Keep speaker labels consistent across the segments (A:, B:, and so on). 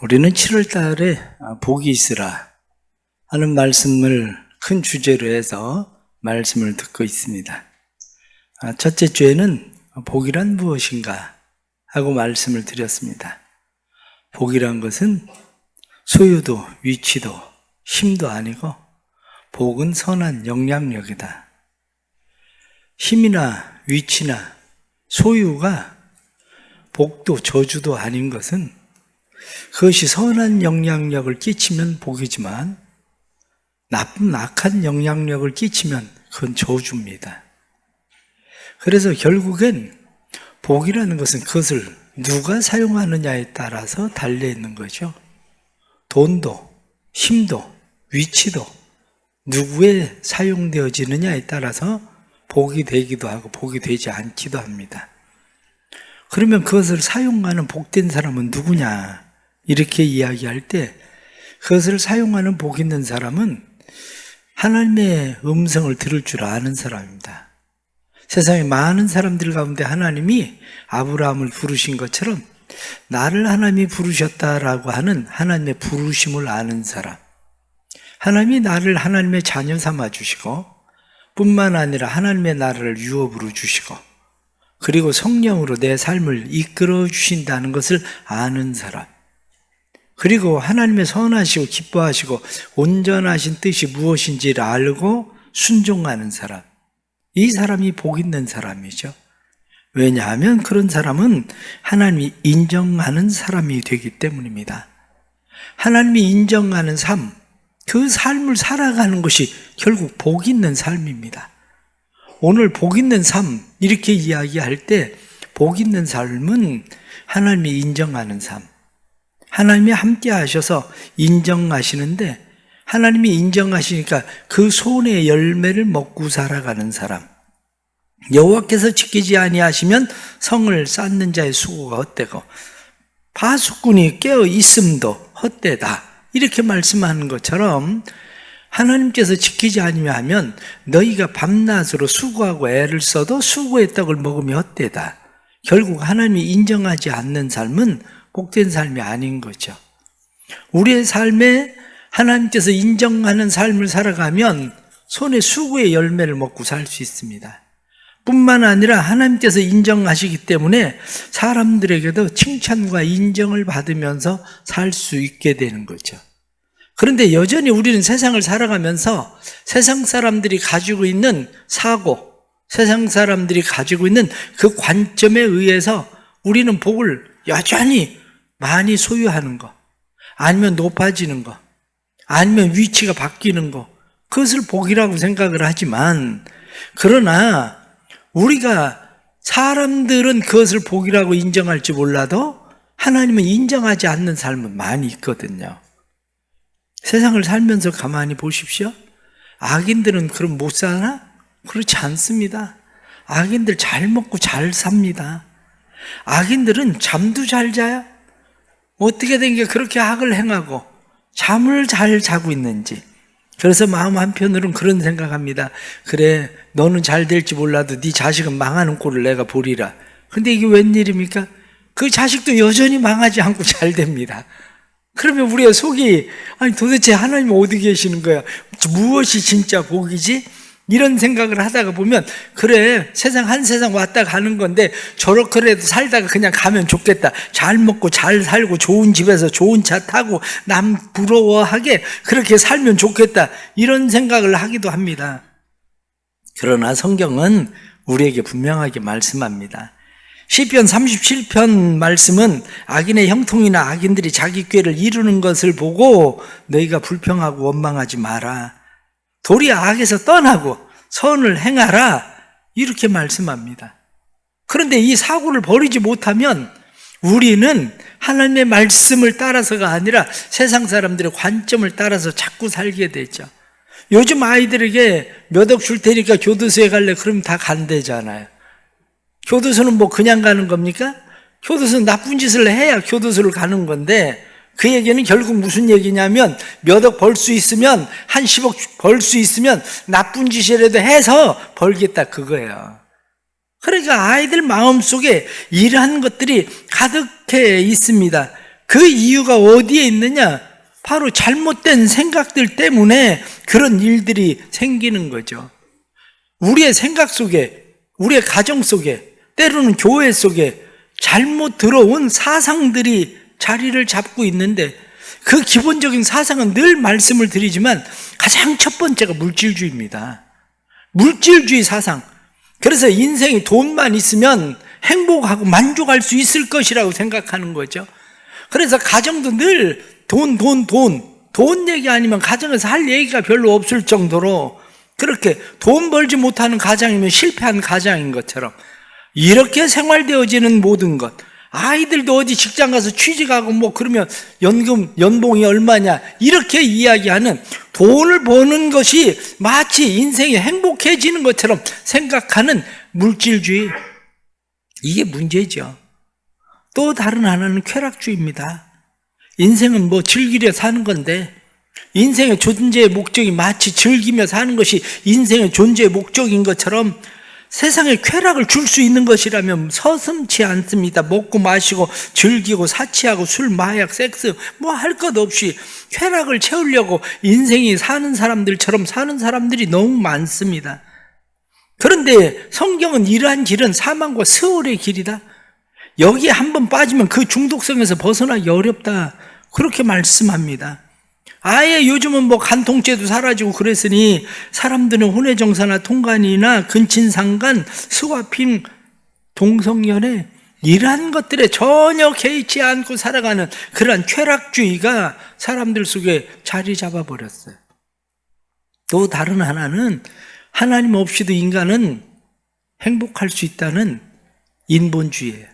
A: 우리는 7월 달에 복이 있으라 하는 말씀을 큰 주제로 해서 말씀을 듣고 있습니다. 첫째 주에는 복이란 무엇인가 하고 말씀을 드렸습니다. 복이란 것은 소유도 위치도 힘도 아니고 복은 선한 영향력이다. 힘이나 위치나 소유가 복도 저주도 아닌 것은 그것이 선한 영향력을 끼치면 복이지만 나쁜 악한 영향력을 끼치면 그건 저주입니다. 그래서 결국엔 복이라는 것은 그것을 누가 사용하느냐에 따라서 달려있는 거죠. 돈도 힘도 위치도 누구에 사용되어지느냐에 따라서 복이 되기도 하고 복이 되지 않기도 합니다. 그러면 그것을 사용하는 복된 사람은 누구냐? 이렇게 이야기할 때 그것을 사용하는 복 있는 사람은 하나님의 음성을 들을 줄 아는 사람입니다. 세상에 많은 사람들 가운데 하나님이 아브라함을 부르신 것처럼 나를 하나님이 부르셨다라고 하는 하나님의 부르심을 아는 사람, 하나님이 나를 하나님의 자녀 삼아 주시고 뿐만 아니라 하나님의 나라를 유업으로 주시고 그리고 성령으로 내 삶을 이끌어 주신다는 것을 아는 사람, 그리고 하나님의 선하시고 기뻐하시고 온전하신 뜻이 무엇인지를 알고 순종하는 사람, 이 사람이 복 있는 사람이죠. 왜냐하면 그런 사람은 하나님이 인정하는 사람이 되기 때문입니다. 하나님이 인정하는 삶, 그 삶을 살아가는 것이 결국 복 있는 삶입니다. 오늘 복 있는 삶 이렇게 이야기할 때 복 있는 삶은 하나님이 인정하는 삶, 하나님이 함께 하셔서 인정하시는데 하나님이 인정하시니까 그 손의 열매를 먹고 살아가는 사람, 여호와께서 지키지 아니하시면 성을 쌓는 자의 수고가 헛되고 파수꾼이 깨어 있음도 헛되다, 이렇게 말씀하는 것처럼 하나님께서 지키지 아니하면 너희가 밤낮으로 수고하고 애를 써도 수고의 떡을 먹으며 헛되다. 결국 하나님이 인정하지 않는 삶은 복된 삶이 아닌 거죠. 우리의 삶에 하나님께서 인정하는 삶을 살아가면 손에 수고의 열매를 먹고 살 수 있습니다. 뿐만 아니라 하나님께서 인정하시기 때문에 사람들에게도 칭찬과 인정을 받으면서 살 수 있게 되는 거죠. 그런데 여전히 우리는 세상을 살아가면서 세상 사람들이 가지고 있는 사고, 세상 사람들이 가지고 있는 그 관점에 의해서 우리는 복을 여전히 많이 소유하는 거, 아니면 높아지는 거, 아니면 위치가 바뀌는 거, 그것을 복이라고 생각을 하지만, 그러나 우리가 사람들은 그것을 복이라고 인정할지 몰라도 하나님은 인정하지 않는 삶은 많이 있거든요. 세상을 살면서 가만히 보십시오. 악인들은 그럼 못 사나? 그렇지 않습니다. 악인들 잘 먹고 잘 삽니다. 악인들은 잠도 잘 자요. 어떻게 된 게 그렇게 악을 행하고 잠을 잘 자고 있는지. 그래서 마음 한편으로는 그런 생각합니다. 그래, 너는 잘 될지 몰라도 네 자식은 망하는 꼴을 내가 보리라. 근데 이게 웬일입니까? 그 자식도 여전히 망하지 않고 잘 됩니다. 그러면 우리의 속이, 아니 도대체 하나님 어디 계시는 거야? 무엇이 진짜 복이지? 이런 생각을 하다가 보면, 그래, 한 세상 왔다 가는 건데 저렇게라도 살다가 그냥 가면 좋겠다. 잘 먹고 잘 살고 좋은 집에서 좋은 차 타고 남 부러워하게 그렇게 살면 좋겠다, 이런 생각을 하기도 합니다. 그러나 성경은 우리에게 분명하게 말씀합니다. 시편 37편 말씀은 악인의 형통이나 악인들이 자기 꾀를 이루는 것을 보고 너희가 불평하고 원망하지 마라. 도리어 악에서 떠나고 선을 행하라, 이렇게 말씀합니다. 그런데 이 사고를 버리지 못하면 우리는 하나님의 말씀을 따라서가 아니라 세상 사람들의 관점을 따라서 자꾸 살게 되죠. 요즘 아이들에게 몇 억 줄 테니까 교도소에 갈래? 그러면 다 간대잖아요. 교도소는 뭐 그냥 가는 겁니까? 교도소는 나쁜 짓을 해야 교도소를 가는 건데, 그 얘기는 결국 무슨 얘기냐면 몇 억 벌 수 있으면, 한 10억 벌 수 있으면 나쁜 짓이라도 해서 벌겠다, 그거예요. 그러니까 아이들 마음속에 이러한 것들이 가득해 있습니다. 그 이유가 어디에 있느냐? 바로 잘못된 생각들 때문에 그런 일들이 생기는 거죠. 우리의 생각 속에, 우리의 가정 속에, 때로는 교회 속에 잘못 들어온 사상들이 자리를 잡고 있는데, 그 기본적인 사상은 늘 말씀을 드리지만 가장 첫 번째가 물질주의입니다. 물질주의 사상. 그래서 인생이 돈만 있으면 행복하고 만족할 수 있을 것이라고 생각하는 거죠. 그래서 가정도 늘 돈 얘기 아니면 가정에서 할 얘기가 별로 없을 정도로 그렇게 돈 벌지 못하는 가정이면 실패한 가정인 것처럼 이렇게 생활되어지는 모든 것. 아이들도 어디 직장 가서 취직하고 뭐 그러면 연봉이 얼마냐 이렇게 이야기하는, 돈을 버는 것이 마치 인생이 행복해지는 것처럼 생각하는 물질주의. 이게 문제죠. 또 다른 하나는 쾌락주의입니다. 인생은 뭐 즐기려 사는 건데, 인생의 존재의 목적이 마치 즐기며 사는 것이 인생의 존재의 목적인 것처럼 세상에 쾌락을 줄 수 있는 것이라면 서슴지 않습니다. 먹고 마시고 즐기고 사치하고 술, 마약, 섹스 뭐 할 것 없이 쾌락을 채우려고 인생이 사는 사람들처럼 사는 사람들이 너무 많습니다. 그런데 성경은 이러한 길은 사망과 스월의 길이다. 여기에 한번 빠지면 그 중독성에서 벗어나기 어렵다. 그렇게 말씀합니다. 아예 요즘은 뭐 간통죄도 사라지고 그랬으니 사람들은 혼외정사나 통간이나 근친상간, 스와핑, 동성연애 이러한 것들에 전혀 개의치 않고 살아가는 그러한 쾌락주의가 사람들 속에 자리 잡아버렸어요. 또 다른 하나는 하나님 없이도 인간은 행복할 수 있다는 인본주의예요.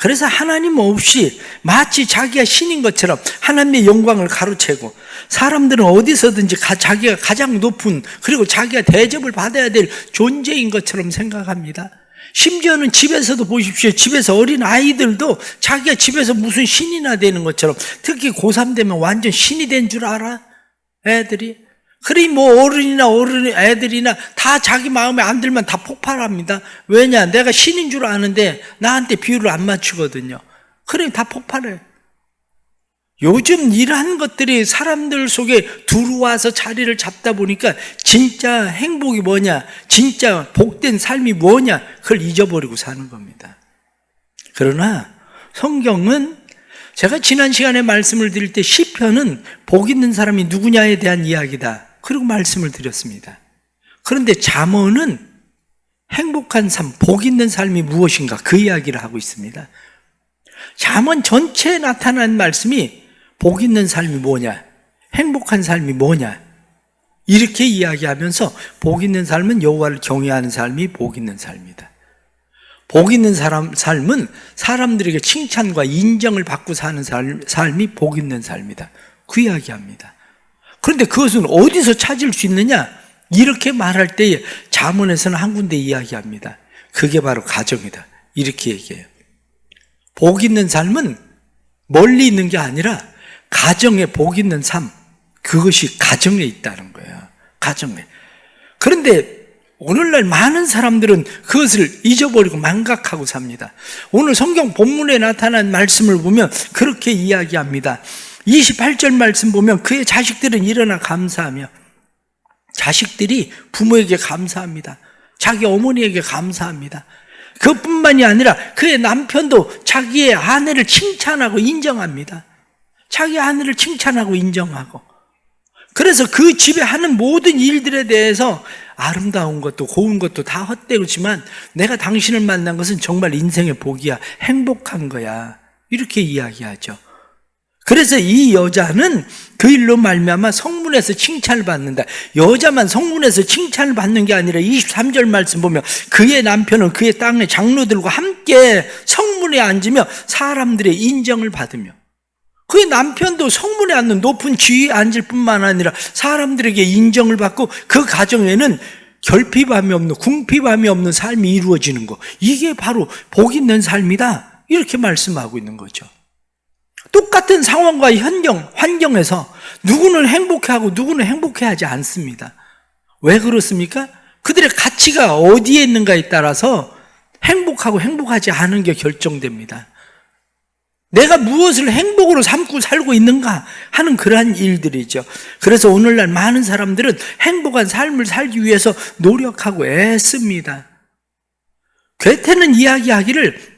A: 그래서 하나님 없이 마치 자기가 신인 것처럼 하나님의 영광을 가로채고 사람들은 어디서든지 자기가 가장 높은, 그리고 자기가 대접을 받아야 될 존재인 것처럼 생각합니다. 심지어는 집에서도 보십시오. 집에서 어린 아이들도 자기가 집에서 무슨 신이나 되는 것처럼, 특히 고3 되면 완전 신이 된 줄 알아? 애들이. 그러니 뭐 어른이나 애들이나 다 자기 마음에 안 들면 다 폭발합니다. 왜냐? 내가 신인 줄 아는데 나한테 비율을 안 맞추거든요. 그러니 다 폭발해. 요즘 이러한 것들이 사람들 속에 들어와서 자리를 잡다 보니까 진짜 행복이 뭐냐, 진짜 복된 삶이 뭐냐, 그걸 잊어버리고 사는 겁니다. 그러나 성경은, 제가 지난 시간에 말씀을 드릴 때 시편은 복 있는 사람이 누구냐에 대한 이야기다, 그리고 말씀을 드렸습니다. 그런데 잠언은 행복한 삶, 복 있는 삶이 무엇인가, 그 이야기를 하고 있습니다. 잠언 전체에 나타난 말씀이 복 있는 삶이 뭐냐, 행복한 삶이 뭐냐, 이렇게 이야기하면서 복 있는 삶은 여호와를 경외하는 삶이 복 있는 삶이다. 복 있는 삶은 사람들에게 칭찬과 인정을 받고 사는 삶이 복 있는 삶이다. 그 이야기합니다. 그런데 그것은 어디서 찾을 수 있느냐? 이렇게 말할 때에 잠언에서는 한 군데 이야기합니다. 그게 바로 가정이다. 이렇게 얘기해요. 복 있는 삶은 멀리 있는 게 아니라 가정에 복 있는 삶, 그것이 가정에 있다는 거예요. 가정에. 그런데 오늘날 많은 사람들은 그것을 잊어버리고 망각하고 삽니다. 오늘 성경 본문에 나타난 말씀을 보면 그렇게 이야기합니다. 28절 말씀 보면 그의 자식들은 일어나 감사하며, 자식들이 부모에게 감사합니다. 자기 어머니에게 감사합니다. 그뿐만이 아니라 그의 남편도 자기의 아내를 칭찬하고 인정합니다. 자기 아내를 칭찬하고 인정하고, 그래서 그 집에 하는 모든 일들에 대해서 아름다운 것도 고운 것도 다 헛되지만 내가 당신을 만난 것은 정말 인생의 복이야, 행복한 거야, 이렇게 이야기하죠. 그래서 이 여자는 그 일로 말미암아 성문에서 칭찬을 받는다. 여자만 성문에서 칭찬을 받는 게 아니라 23절 말씀 보면 그의 남편은 그의 땅의 장로들과 함께 성문에 앉으며 사람들의 인정을 받으며, 그의 남편도 성문에 앉는 높은 지위에 앉을 뿐만 아니라 사람들에게 인정을 받고 그 가정에는 결핍함이 없는, 궁핍함이 없는 삶이 이루어지는 것, 이게 바로 복 있는 삶이다, 이렇게 말씀하고 있는 거죠. 똑같은 상황과 환경에서 누구는 행복해하고 누구는 행복해하지 않습니다. 왜 그렇습니까? 그들의 가치가 어디에 있는가에 따라서 행복하고 행복하지 않은 게 결정됩니다. 내가 무엇을 행복으로 삼고 살고 있는가 하는 그러한 일들이죠. 그래서 오늘날 많은 사람들은 행복한 삶을 살기 위해서 노력하고 애씁니다. 괴테는 이야기하기를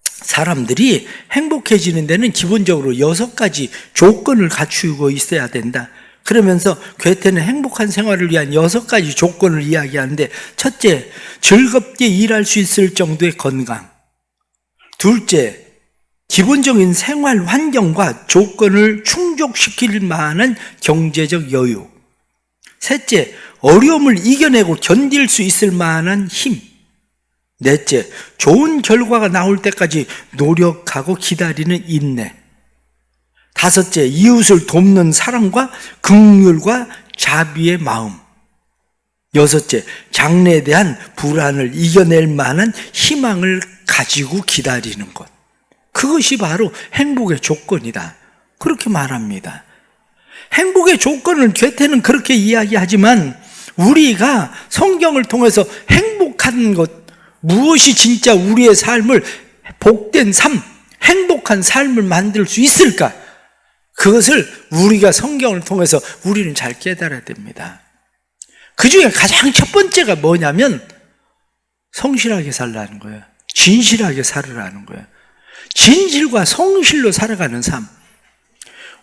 A: 사람들이 행복해지는 데는 기본적으로 6가지 조건을 갖추고 있어야 된다. 그러면서 괴테는 행복한 생활을 위한 6가지 조건을 이야기하는데, 첫째, 즐겁게 일할 수 있을 정도의 건강. 둘째, 기본적인 생활 환경과 조건을 충족시킬 만한 경제적 여유. 셋째, 어려움을 이겨내고 견딜 수 있을 만한 힘. 넷째, 좋은 결과가 나올 때까지 노력하고 기다리는 인내. 다섯째, 이웃을 돕는 사랑과 긍휼과 자비의 마음. 여섯째, 장래에 대한 불안을 이겨낼 만한 희망을 가지고 기다리는 것. 그것이 바로 행복의 조건이다. 그렇게 말합니다. 행복의 조건을 괴테는 그렇게 이야기하지만, 우리가 성경을 통해서 행복한 것, 무엇이 진짜 우리의 삶을 복된 삶, 행복한 삶을 만들 수 있을까? 그것을 우리가 성경을 통해서 우리는 잘 깨달아야 됩니다. 그 중에 가장 첫 번째가 뭐냐면 성실하게 살라는 거예요. 진실하게 살으라는 거예요. 진실과 성실로 살아가는 삶.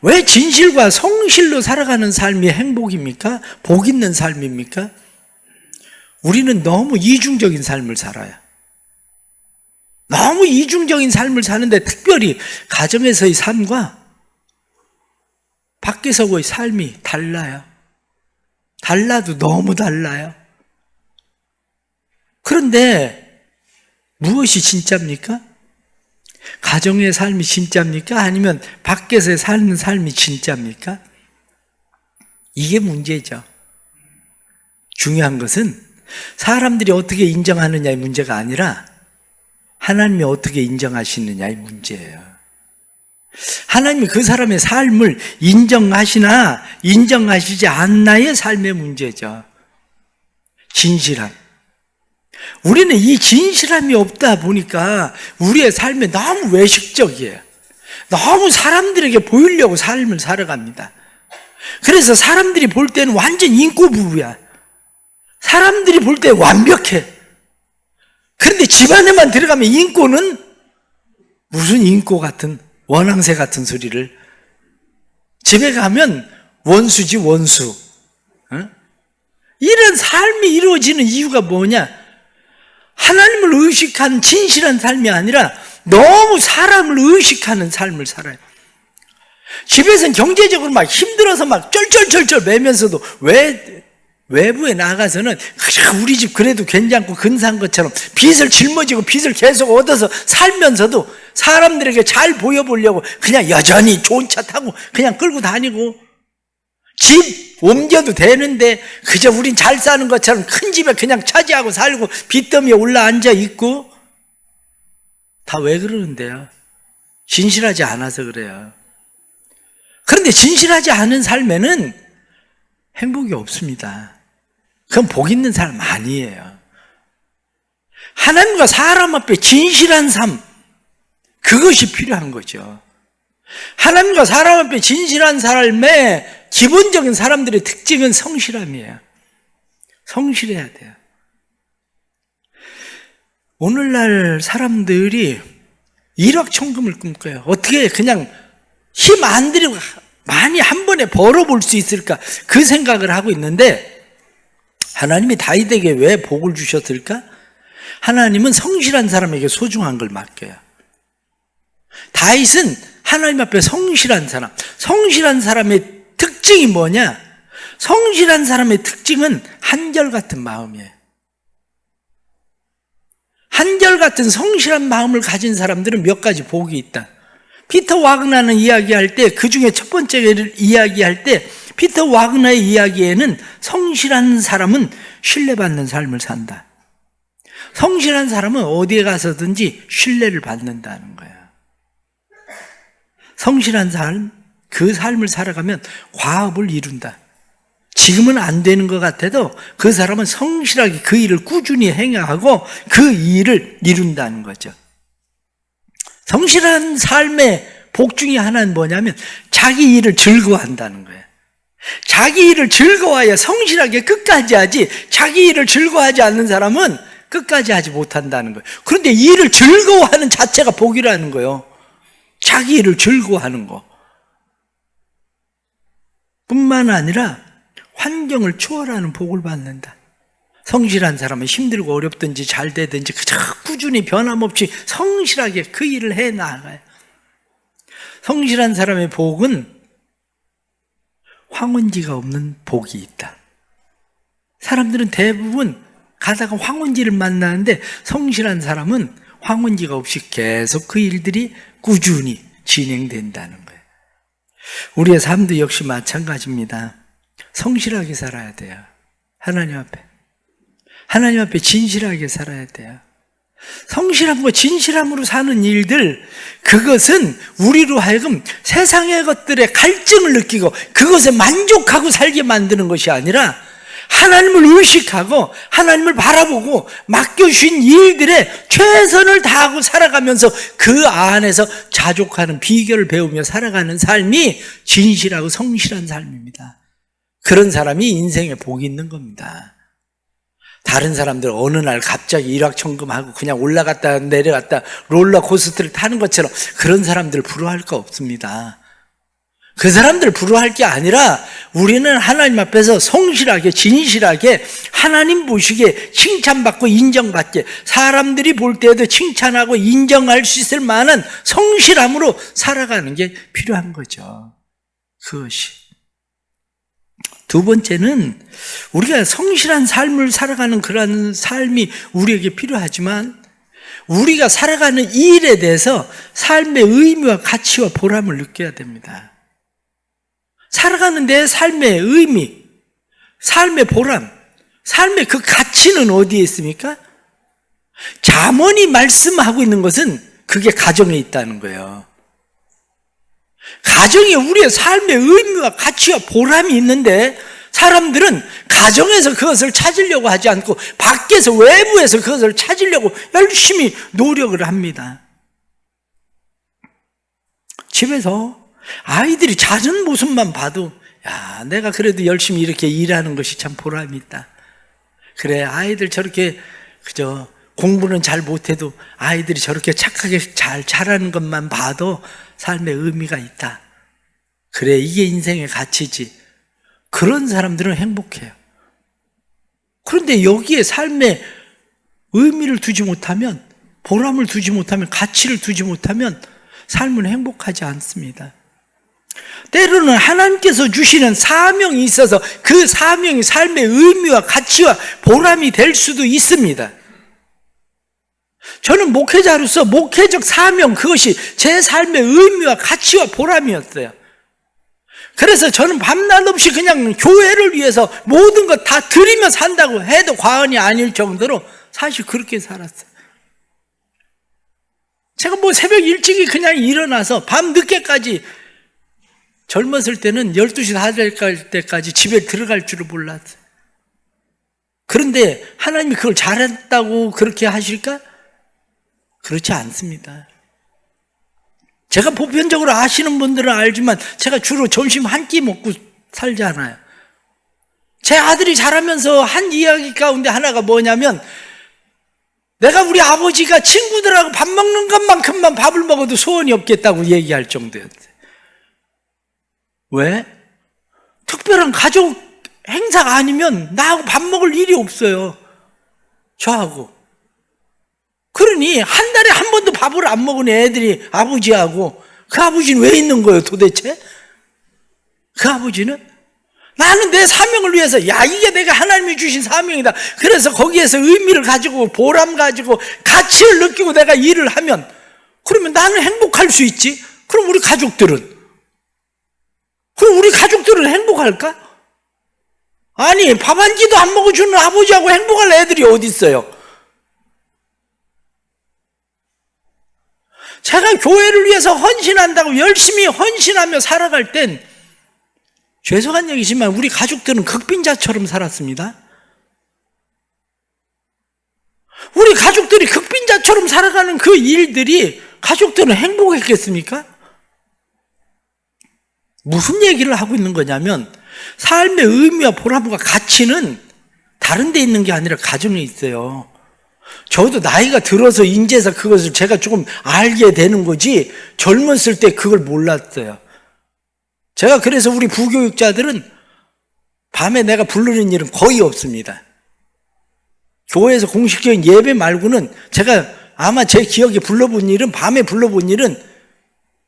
A: 왜 진실과 성실로 살아가는 삶이 행복입니까? 복 있는 삶입니까? 우리는 너무 이중적인 삶을 살아요. 너무 이중적인 삶을 사는데, 특별히 가정에서의 삶과 밖에서의 삶이 달라요. 달라도 너무 달라요. 그런데 무엇이 진짜입니까? 가정의 삶이 진짜입니까? 아니면 밖에서 사는 삶이 진짜입니까? 이게 문제죠. 중요한 것은 사람들이 어떻게 인정하느냐의 문제가 아니라 하나님이 어떻게 인정하시느냐의 문제예요. 하나님이 그 사람의 삶을 인정하시나 인정하시지 않나의 삶의 문제죠. 진실함. 우리는 이 진실함이 없다 보니까 우리의 삶이 너무 외식적이에요. 너무 사람들에게 보이려고 삶을 살아갑니다. 그래서 사람들이 볼 때는 완전 인꼬부부야. 사람들이 볼 때 완벽해. 그런데 집안에만 들어가면 인꼬는 무슨 인꼬 같은, 원앙새 같은 소리를. 집에 가면 원수지, 원수. 이런 삶이 이루어지는 이유가 뭐냐? 하나님을 의식한 진실한 삶이 아니라 너무 사람을 의식하는 삶을 살아요. 집에서는 경제적으로 막 힘들어서 막 쩔쩔쩔쩔 매면서도 외부에 나가서는 그냥 우리 집 그래도 괜찮고 근사한 것처럼 빚을 짊어지고 빚을 계속 얻어서 살면서도 사람들에게 잘 보여보려고 그냥 여전히 좋은 차 타고 그냥 끌고 다니고, 집 옮겨도 되는데 그저 우린 잘 사는 것처럼 큰 집에 그냥 차지하고 살고 빚더미에 올라앉아 있고. 다 왜 그러는데요? 진실하지 않아서 그래요. 그런데 진실하지 않은 삶에는 행복이 없습니다. 그건 복 있는 삶 아니에요. 하나님과 사람 앞에 진실한 삶, 그것이 필요한 거죠. 하나님과 사람 앞에 진실한 삶의 기본적인 사람들의 특징은 성실함이에요. 성실해야 돼요. 오늘날 사람들이 일확천금을 꿈꿔요. 어떻게 그냥 힘 안 들이고 많이 한 번에 벌어볼 수 있을까, 그 생각을 하고 있는데, 하나님이 다윗에게 왜 복을 주셨을까? 하나님은 성실한 사람에게 소중한 걸 맡겨요. 다윗은 하나님 앞에 성실한 사람. 성실한 사람의 특징이 뭐냐? 성실한 사람의 특징은 한결같은 마음이에요. 한결같은 성실한 마음을 가진 사람들은 몇 가지 복이 있다. 피터 와그나는 이야기할 때, 그 중에 첫 번째를 이야기할 때, 피터 와그나의 이야기에는 성실한 사람은 신뢰받는 삶을 산다. 성실한 사람은 어디에 가서든지 신뢰를 받는다는 거야. 성실한 삶, 그 삶을 살아가면 과업을 이룬다. 지금은 안 되는 것 같아도 그 사람은 성실하게 그 일을 꾸준히 행하고 그 일을 이룬다는 거죠. 성실한 삶의 복 중에 하나는 뭐냐면 자기 일을 즐거워한다는 거예요. 자기 일을 즐거워야 성실하게 끝까지 하지, 자기 일을 즐거워하지 않는 사람은 끝까지 하지 못한다는 거예요. 그런데 일을 즐거워하는 자체가 복이라는 거예요. 자기 일을 즐거워하는 거 뿐만 아니라 환경을 초월하는 복을 받는다. 성실한 사람은 힘들고 어렵든지 잘 되든지 그저 꾸준히 변함없이 성실하게 그 일을 해 나가요. 성실한 사람의 복은 황혼지가 없는 복이 있다. 사람들은 대부분 가다가 황혼지를 만나는데 성실한 사람은 황혼지가 없이 계속 그 일들이 꾸준히 진행된다는 거예요. 우리의 삶도 역시 마찬가지입니다. 성실하게 살아야 돼요. 하나님 앞에 진실하게 살아야 돼요. 성실함과 진실함으로 사는 일들, 그것은 우리로 하여금 세상의 것들에 갈증을 느끼고 그것에 만족하고 살게 만드는 것이 아니라 하나님을 의식하고 하나님을 바라보고 맡겨주신 일들에 최선을 다하고 살아가면서 그 안에서 자족하는 비결을 배우며 살아가는 삶이 진실하고 성실한 삶입니다. 그런 사람이 인생에 복이 있는 겁니다. 다른 사람들 어느 날 갑자기 일확천금하고 그냥 올라갔다 내려갔다 롤러코스터를 타는 것처럼 그런 사람들 부러워할 거 없습니다. 그 사람들 부러워할 게 아니라 우리는 하나님 앞에서 성실하게 진실하게 하나님 보시기에 칭찬받고 인정받게, 사람들이 볼 때에도 칭찬하고 인정할 수 있을 만한 성실함으로 살아가는 게 필요한 거죠. 그것이. 두 번째는 우리가 성실한 삶을 살아가는 그런 삶이 우리에게 필요하지만 우리가 살아가는 일에 대해서 삶의 의미와 가치와 보람을 느껴야 됩니다. 살아가는 내 삶의 의미, 삶의 보람, 삶의 그 가치는 어디에 있습니까? 잠언이 말씀하고 있는 것은 그게 가정에 있다는 거예요. 가정에 우리의 삶의 의미와 가치와 보람이 있는데 사람들은 가정에서 그것을 찾으려고 하지 않고 밖에서 외부에서 그것을 찾으려고 열심히 노력을 합니다. 집에서 아이들이 자는 모습만 봐도 야, 내가 그래도 열심히 이렇게 일하는 것이 참 보람이 있다. 그래, 아이들 저렇게 그저 공부는 잘 못해도 아이들이 저렇게 착하게 잘 자라는 것만 봐도 삶의 의미가 있다. 그래, 이게 인생의 가치지. 그런 사람들은 행복해요. 그런데 여기에 삶의 의미를 두지 못하면, 보람을 두지 못하면, 가치를 두지 못하면 삶은 행복하지 않습니다. 때로는 하나님께서 주시는 사명이 있어서 그 사명이 삶의 의미와 가치와 보람이 될 수도 있습니다. 저는 목회자로서 목회적 사명, 그것이 제 삶의 의미와 가치와 보람이었어요. 그래서 저는 밤낮 없이 그냥 교회를 위해서 모든 것 다 드리며 산다고 해도 과언이 아닐 정도로 사실 그렇게 살았어요. 제가 뭐 새벽 일찍이 그냥 일어나서 밤 늦게까지, 젊었을 때는 12시 다 될 때까지 집에 들어갈 줄을 몰랐어요. 그런데 하나님이 그걸 잘했다고 그렇게 하실까? 그렇지 않습니다. 제가 보편적으로 아시는 분들은 알지만 제가 주로 점심 한 끼 먹고 살잖아요. 제 아들이 자라면서 한 이야기 가운데 하나가 뭐냐면, 내가 우리 아버지가 친구들하고 밥 먹는 것만큼만 밥을 먹어도 소원이 없겠다고 얘기할 정도였어요. 왜? 특별한 가족 행사가 아니면 나하고 밥 먹을 일이 없어요. 저하고. 그러니 한 달에 한 번도 밥을 안 먹은 애들이 아버지하고, 그 아버지는 왜 있는 거예요 도대체? 그 아버지는 나는 내 사명을 위해서, 야, 이게 내가 하나님이 주신 사명이다. 그래서 거기에서 의미를 가지고 보람 가지고 가치를 느끼고 내가 일을 하면, 그러면 나는 행복할 수 있지. 그럼 우리 가족들은 행복할까? 아니, 밥 한 끼도 안 먹어주는 아버지하고 행복할 애들이 어디 있어요? 제가 교회를 위해서 헌신한다고 열심히 헌신하며 살아갈 땐, 죄송한 얘기지만 우리 가족들은 극빈자처럼 살았습니다. 우리 가족들이 극빈자처럼 살아가는 그 일들이 가족들은 행복했겠습니까? 무슨 얘기를 하고 있는 거냐면 삶의 의미와 보람과 가치는 다른 데 있는 게 아니라 가정에 있어요. 저도 나이가 들어서 인제서 그것을 제가 조금 알게 되는 거지 젊었을 때 그걸 몰랐어요. 제가 그래서 우리 부교육자들은 밤에 내가 부르는 일은 거의 없습니다. 교회에서 공식적인 예배 말고는 제가 아마 제 기억에 불러본 일은, 밤에 불러본 일은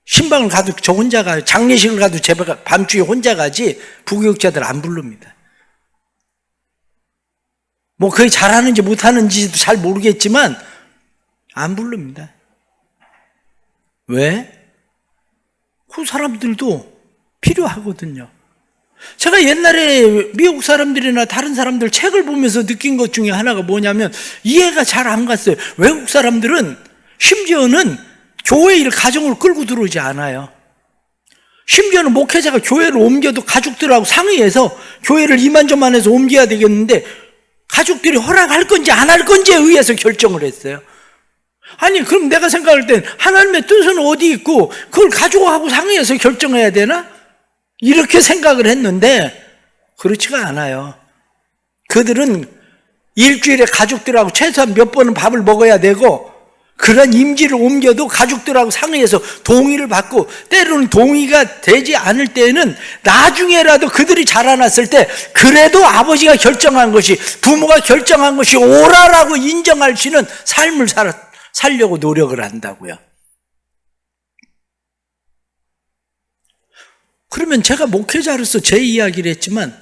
A: 신방을 가도 저 혼자 가요. 장례식을 가도 제가 밤중에 혼자 가지 부교육자들 안 부릅니다. 뭐 그게 잘하는지 못하는지도 잘 모르겠지만 안 부릅니다. 왜? 그 사람들도 필요하거든요. 제가 옛날에 미국 사람들이나 다른 사람들 책을 보면서 느낀 것 중에 하나가 뭐냐면 이해가 잘 안 갔어요. 외국 사람들은 심지어는 교회 일 가정을 끌고 들어오지 않아요. 심지어는 목회자가 교회를 옮겨도 가족들하고 상의해서 교회를 이만저만해서 옮겨야 되겠는데 가족들이 허락할 건지 안 할 건지에 의해서 결정을 했어요. 아니 그럼 내가 생각할 땐 하나님의 뜻은 어디 있고 그걸 가족하고 상의해서 결정해야 되나? 이렇게 생각을 했는데 그렇지가 않아요. 그들은 일주일에 가족들하고 최소한 몇 번은 밥을 먹어야 되고 그런 임지를 옮겨도 가족들하고 상의해서 동의를 받고 때로는 동의가 되지 않을 때에는 나중에라도 그들이 자라났을 때 그래도 아버지가 결정한 것이 부모가 결정한 것이 옳아라고 인정할 수 있는 삶을 살려고 노력을 한다고요. 그러면 제가 목회자로서 제 이야기를 했지만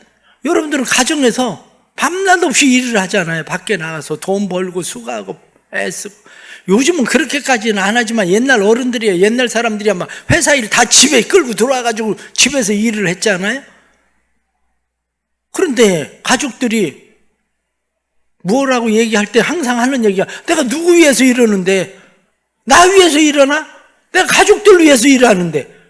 A: 여러분들은 가정에서 밤낮 없이 일을 하잖아요. 밖에 나가서 돈 벌고 수고하고 애쓰고. 요즘은 그렇게까지는 안 하지만 옛날 어른들이야, 옛날 사람들이야 막 회사 일 다 집에 끌고 들어와가지고 집에서 일을 했잖아요. 그런데 가족들이 뭐라고 얘기할 때 항상 하는 얘기가 내가 누구 위해서 이러는데, 나 위해서 일하나? 내가 가족들 위해서 일하는데,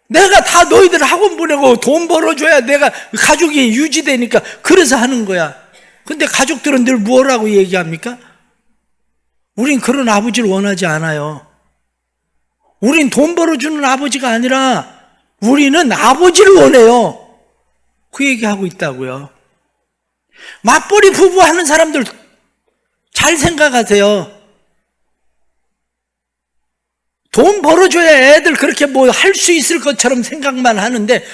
A: 내가 다 너희들 학원 보내고 돈 벌어줘야 내가 가족이 유지되니까 그래서 하는 거야. 근데 가족들은 늘 뭐라고 얘기합니까? 우린 그런 아버지를 원하지 않아요. 우린 돈 벌어주는 아버지가 아니라 우리는 아버지를 원해요. 그 얘기하고 있다고요. 맞벌이 부부 하는 사람들 잘 생각하세요. 돈 벌어줘야 애들 그렇게 뭐 할 수 있을 것처럼 생각만 하는데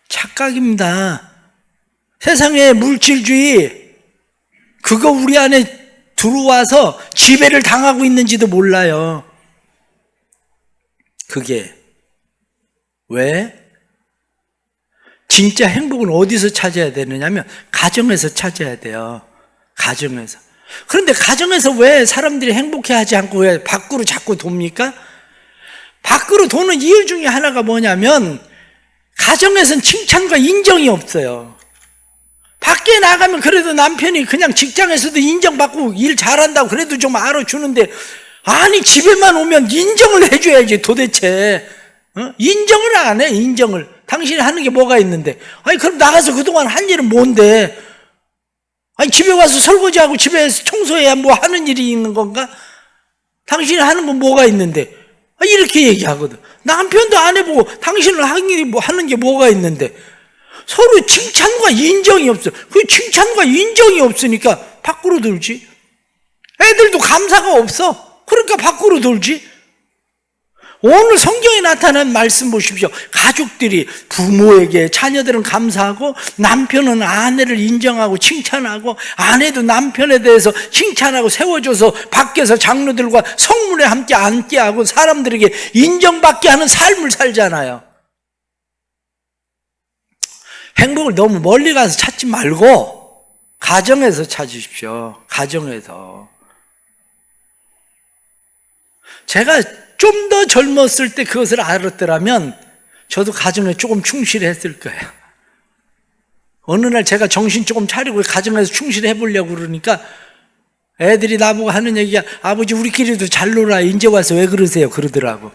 A: 착각입니다. 세상에 물질주의 그거 우리 안에 들어와서 지배를 당하고 있는지도 몰라요. 그게 왜? 진짜 행복은 어디서 찾아야 되느냐면 가정에서 찾아야 돼요. 가정에서. 그런데 가정에서 왜 사람들이 행복해하지 않고 왜 밖으로 자꾸 돕니까? 밖으로 도는 이유 중에 하나가 뭐냐면 가정에서는 칭찬과 인정이 없어요. 밖에 나가면 그래도 남편이 그냥 직장에서도 인정받고 일 잘한다고 그래도 좀 알아주는데, 아니 집에만 오면 인정을 해줘야지 도대체. 인정을 안 해. 인정을. 당신이 하는 게 뭐가 있는데. 아니 그럼 나가서 그동안 한 일은 뭔데? 아니 집에 와서 설거지하고 집에서 청소해야 뭐 하는 일이 있는 건가? 당신이 하는 건 뭐가 있는데. 이렇게 얘기하거든. 남편도 안 해보고 당신을 하는 게 뭐가 있는데. 서로 칭찬과 인정이 없어. 그 칭찬과 인정이 없으니까 밖으로 돌지. 애들도 감사가 없어. 그러니까 밖으로 돌지. 오늘 성경에 나타난 말씀 보십시오. 가족들이 부모에게, 자녀들은 감사하고 남편은 아내를 인정하고 칭찬하고 아내도 남편에 대해서 칭찬하고 세워줘서 밖에서 장로들과 성문에 함께 앉게 하고 사람들에게 인정받게 하는 삶을 살잖아요. 행복을 너무 멀리 가서 찾지 말고 가정에서 찾으십시오. 가정에서. 제가 좀 더 젊었을 때 그것을 알았더라면 저도 가정에 조금 충실했을 거예요. 어느 날 제가 정신 조금 차리고 가정에서 충실해 보려고 그러니까 애들이 나보고 하는 얘기가 아버지 우리끼리도 잘 놀아. 이제 와서 왜 그러세요? 그러더라고.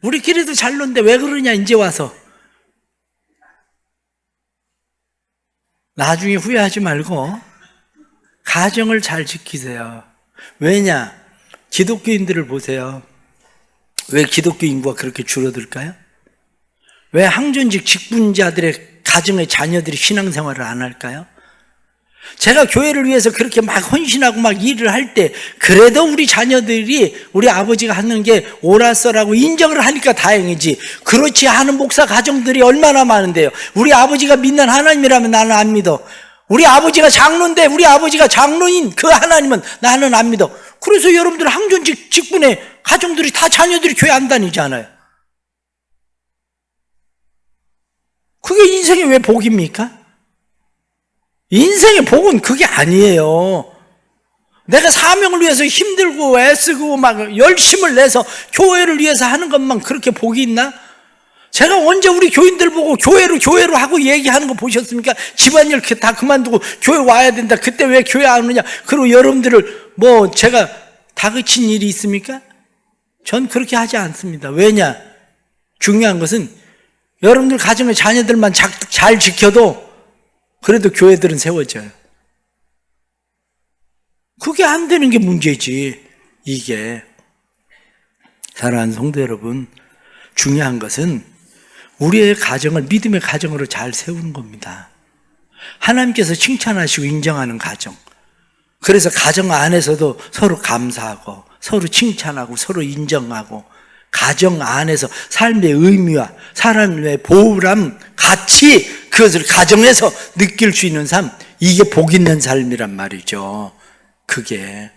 A: 우리끼리도 잘 노는데 왜 그러냐 이제 와서. 나중에 후회하지 말고 가정을 잘 지키세요. 왜냐? 기독교인들을 보세요. 왜 기독교 인구가 그렇게 줄어들까요? 왜 항존직 직분자들의 가정의 자녀들이 신앙생활을 안 할까요? 제가 교회를 위해서 그렇게 막 헌신하고 막 일을 할 때 그래도 우리 자녀들이 우리 아버지가 하는 게 옳았어라고 인정을 하니까 다행이지, 그렇지 않은 목사 가정들이 얼마나 많은데요. 우리 아버지가 믿는 하나님이라면 나는 안 믿어. 우리 아버지가 장로인데 우리 아버지가 장로인 그 하나님은 나는 안 믿어. 그래서 여러분들 항존직 직분의 가정들이 다 자녀들이 교회 안 다니잖아요. 그게 인생의 왜 복입니까? 인생의 복은 그게 아니에요. 내가 사명을 위해서 힘들고 애쓰고 막 열심을 내서 교회를 위해서 하는 것만 그렇게 복이 있나? 제가 언제 우리 교인들 보고 교회로 하고 얘기하는 거 보셨습니까? 집안일 다 그만두고 교회 와야 된다. 그때 왜 교회 안 오느냐? 그리고 여러분들을 제가 다그친 일이 있습니까? 전 그렇게 하지 않습니다. 왜냐? 중요한 것은 여러분들 가정의 자녀들만 잘 지켜도 그래도 교회들은 세워져요. 그게 안 되는 게 문제지. 이게 사랑하는 성도 여러분, 중요한 것은 우리의 가정을 믿음의 가정으로 잘 세우는 겁니다. 하나님께서 칭찬하시고 인정하는 가정. 그래서 가정 안에서도 서로 감사하고 서로 칭찬하고 서로 인정하고 가정 안에서 삶의 의미와 사람의 보호람 같이 그것을 가정에서 느낄 수 있는 삶, 이게 복 있는 삶이란 말이죠. 그게.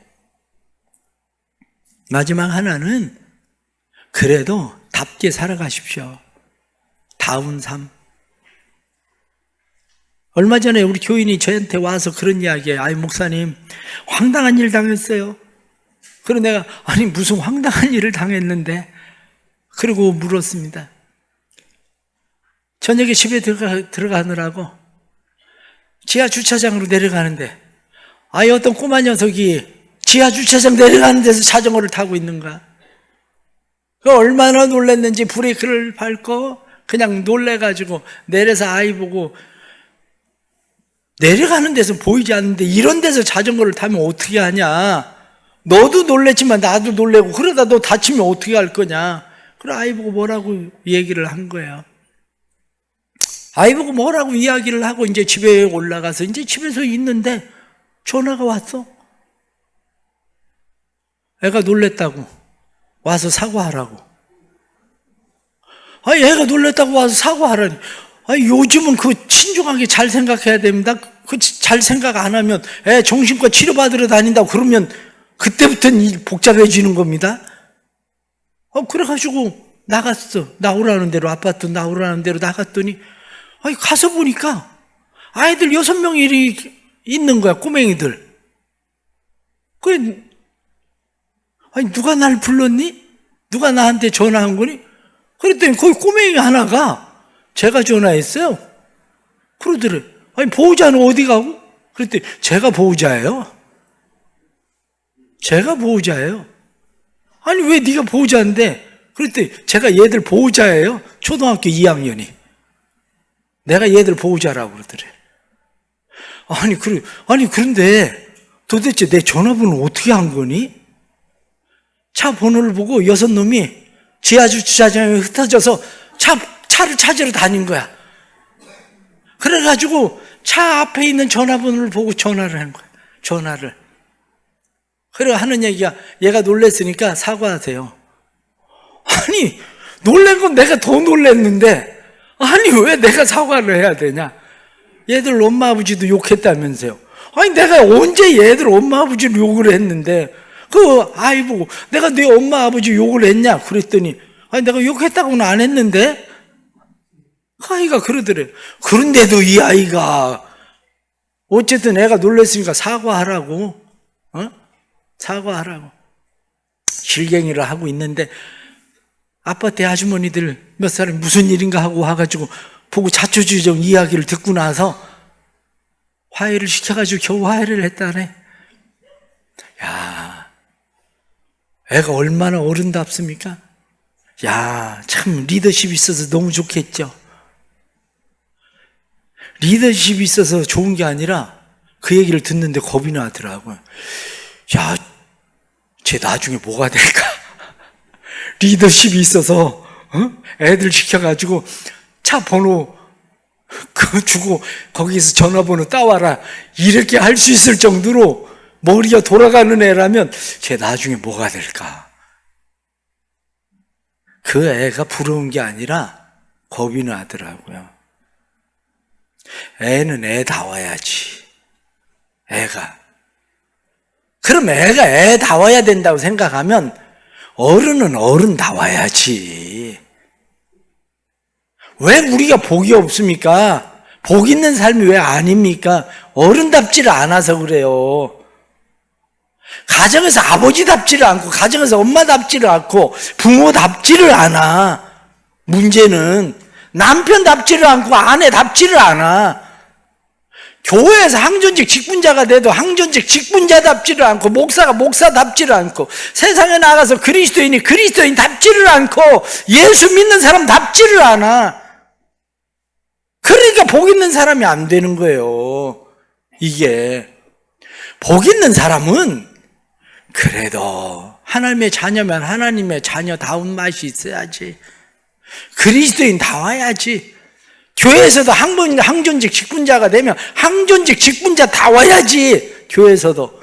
A: 마지막 하나는 그래도 답게 살아가십시오. 다운 삶. 얼마 전에 우리 교인이 저한테 와서 그런 이야기예요. 아이 목사님, 황당한 일 당했어요. 그래서 내가 아니 무슨 황당한 일을 당했는데, 그리고 물었습니다. 저녁에 집에 들어가느라고 지하 주차장으로 내려가는데 아예 어떤 꼬마 녀석이 지하 주차장 내려가는 데서 자전거를 타고 있는가. 얼마나 놀랐는지 브레이크를 밟고 그냥 놀래가지고 내려서 아이 보고, 내려가는 데서 보이지 않는데 이런 데서 자전거를 타면 어떻게 하냐. 너도 놀랬지만 나도 놀래고 그러다 너 다치면 어떻게 할 거냐. 그래 아이 보고 뭐라고 얘기를 한 거예요. 아이 보고 뭐라고 이야기를 하고 이제 집에 올라가서 이제 집에서 있는데 전화가 왔어. 애가 놀랬다고 와서 사과하라고. 아니 애가 놀랬다고 와서 사과하라니. 아니 요즘은 그 신중하게 잘 생각해야 됩니다. 그 잘 생각 안 하면 애 정신과 치료받으러 다닌다고 그러면 그때부터는 복잡해지는 겁니다. 그래가지고 나갔어. 나오라는 대로, 아파트 나오라는 대로 나갔더니 아니 가서 보니까 아이들 6명이 있는 거야. 꼬맹이들. 그래, 아니 누가 날 불렀니? 누가 나한테 전화한 거니? 그랬더니 거기 꼬맹이 하나가 제가 전화했어요. 그러더래. 아니 보호자는 어디 가고? 그랬더니 제가 보호자예요. 제가 보호자예요. 아니 왜 네가 보호자인데? 그랬더니 제가 얘들 보호자예요. 초등학교 2학년이. 내가 얘들 보호자라고 그러더래. 아니 그런데 도대체 내 전화번호 어떻게 한 거니? 차 번호를 보고 6놈이 지하 주차장에 흩어져서 차를 찾으러 다닌 거야. 그래가지고 차 앞에 있는 전화번호를 보고 전화를 한 거야. 전화를. 그래 하는 얘기가, 얘가 놀랬으니까 사과하세요. 아니 놀란 건 내가 더 놀랬는데 아니 왜 내가 사과를 해야 되냐. 얘들 엄마 아버지도 욕했다면서요. 아니 내가 언제 얘들 엄마 아버지를 욕을 했는데 그 아이 보고 내가 네 엄마 아버지 욕을 했냐 그랬더니 아니 내가 욕했다고는 안 했는데. 아이가 그러더래. 그런데도 이 아이가 어쨌든 애가 놀랬으니까 사과하라고. 사과하라고 실갱이를 하고 있는데 아파트 아주머니들 몇 사람이 무슨 일인가 하고 와가지고 보고 자초지종 이야기를 듣고 나서 화해를 시켜가지고 겨우 화해를 했다네. 야, 애가 얼마나 어른답습니까? 야, 참 리더십이 있어서 너무 좋겠죠. 리더십이 있어서 좋은 게 아니라 그 얘기를 듣는데 겁이 나더라고요. 야, 쟤 나중에 뭐가 될까? 리더십이 있어서 애들 시켜가지고 차 번호 그거 주고 거기서 전화번호 따와라 이렇게 할 수 있을 정도로 머리가 돌아가는 애라면 쟤 나중에 뭐가 될까? 그 애가 부러운 게 아니라 겁이 나더라고요. 애는 애다워야지. 애가. 그럼 애가 애다워야 된다고 생각하면 어른은 어른다워야지. 왜 우리가 복이 없습니까? 복 있는 삶이 왜 아닙니까? 어른답지를 않아서 그래요. 가정에서 아버지답지를 않고 가정에서 엄마답지를 않고 부모답지를 않아. 문제는 남편답지를 않고 아내답지를 않아. 교회에서 항존직 직분자가 돼도 항존직 직분자답지를 않고 목사가 목사답지를 않고 세상에 나가서 그리스도인이 그리스도인답지를 않고 예수 믿는 사람답지를 않아. 그러니까 복 있는 사람이 안 되는 거예요. 이게 복 있는 사람은 그래도 하나님의 자녀면 하나님의 자녀다운 맛이 있어야지. 그리스도인다워야지. 교회에서도 항존직 직분자가 되면 항존직 직분자다워야지. 교회에서도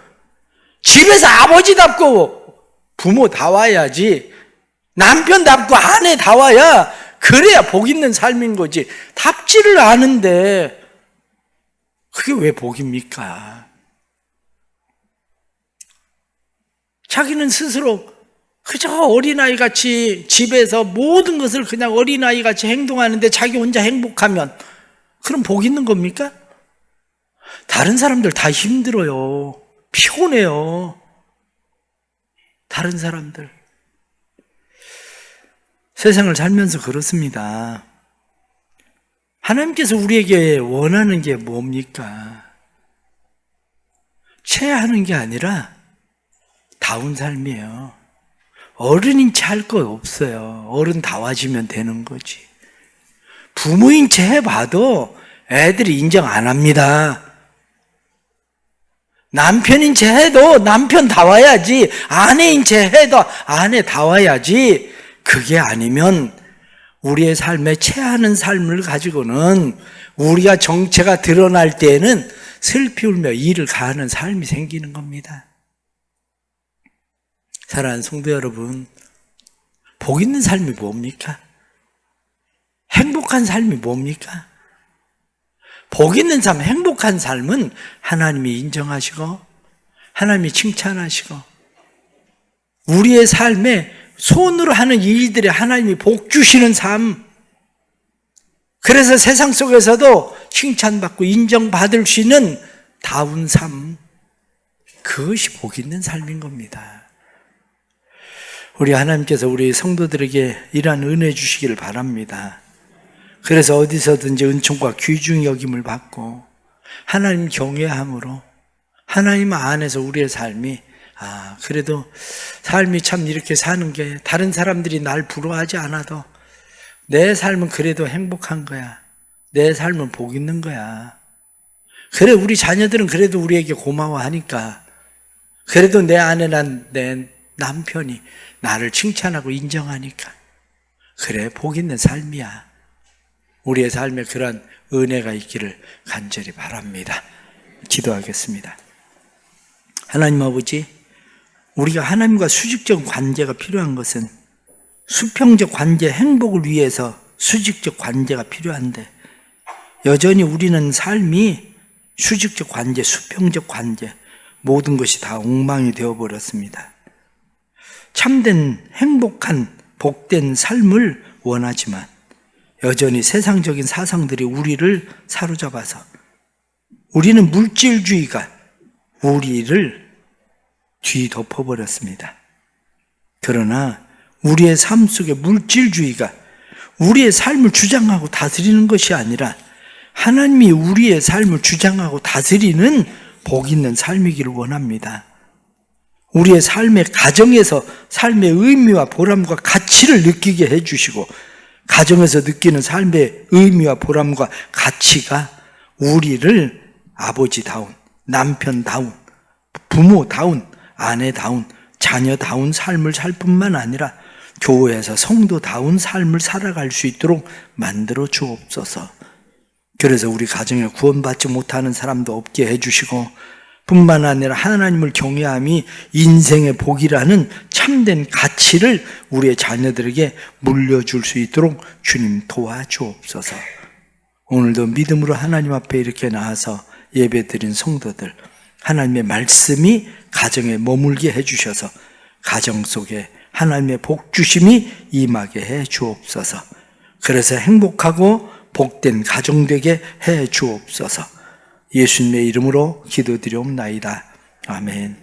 A: 집에서 아버지답고 부모다워야지. 남편답고 아내다워야 그래야 복 있는 삶인 거지. 답지를 않은데 그게 왜 복입니까? 자기는 스스로 그저 어린아이같이 집에서 모든 것을 그냥 어린아이같이 행동하는데 자기 혼자 행복하면 그럼 복 있는 겁니까? 다른 사람들 다 힘들어요. 피곤해요. 다른 사람들. 세상을 살면서 그렇습니다. 하나님께서 우리에게 원하는 게 뭡니까? 체하는 게 아니라 다운 삶이에요. 어른인 채 할 거 없어요. 어른다워지면 되는 거지. 부모인 채 해봐도 애들이 인정 안 합니다. 남편인 채 해도 남편다워야지. 아내인 채 해도 아내다워야지. 그게 아니면 우리의 삶에 체하는 삶을 가지고는 우리가 정체가 드러날 때에는 슬피 울며 이를 가하는 삶이 생기는 겁니다. 사랑하는 성도 여러분, 복 있는 삶이 뭡니까? 행복한 삶이 뭡니까? 복 있는 삶, 행복한 삶은 하나님이 인정하시고 하나님이 칭찬하시고 우리의 삶에 손으로 하는 일들에 하나님이 복 주시는 삶, 그래서 세상 속에서도 칭찬받고 인정받을 수 있는 다운 삶, 그것이 복 있는 삶인 겁니다. 우리 하나님께서 우리 성도들에게 이러한 은혜 주시기를 바랍니다. 그래서 어디서든지 은총과 귀중히 여김을 받고 하나님 경외함으로 하나님 안에서 우리의 삶이 그래도 삶이 참 이렇게 사는 게 다른 사람들이 날 부러워하지 않아도 내 삶은 그래도 행복한 거야. 내 삶은 복 있는 거야. 그래, 우리 자녀들은 그래도 우리에게 고마워하니까, 그래도 내 아내나 내 남편이 나를 칭찬하고 인정하니까, 그래, 복 있는 삶이야. 우리의 삶에 그런 은혜가 있기를 간절히 바랍니다. 기도하겠습니다. 하나님 아버지, 우리가 하나님과 수직적 관계가 필요한 것은 수평적 관계, 행복을 위해서 수직적 관계가 필요한데 여전히 우리는 삶이 수직적 관계, 수평적 관계, 모든 것이 다 엉망이 되어버렸습니다. 참된 행복한 복된 삶을 원하지만 여전히 세상적인 사상들이 우리를 사로잡아서 우리는 물질주의가 우리를 뒤덮어버렸습니다. 그러나 우리의 삶 속에 물질주의가 우리의 삶을 주장하고 다스리는 것이 아니라 하나님이 우리의 삶을 주장하고 다스리는 복 있는 삶이기를 원합니다. 우리의 삶의 가정에서 삶의 의미와 보람과 가치를 느끼게 해주시고 가정에서 느끼는 삶의 의미와 보람과 가치가 우리를 아버지다운, 남편다운, 부모다운, 아내다운, 자녀다운 삶을 살 뿐만 아니라 교회에서 성도다운 삶을 살아갈 수 있도록 만들어 주옵소서. 그래서 우리 가정에 구원받지 못하는 사람도 없게 해주시고, 뿐만 아니라 하나님을 경외함이 인생의 복이라는 참된 가치를 우리의 자녀들에게 물려줄 수 있도록 주님 도와주옵소서. 오늘도 믿음으로 하나님 앞에 이렇게 나와서 예배드린 성도들, 하나님의 말씀이 가정에 머물게 해주셔서 가정 속에 하나님의 복주심이 임하게 해 주옵소서. 그래서 행복하고 복된 가정 되게 해 주옵소서. 예수님의 이름으로 기도드리옵나이다. 아멘.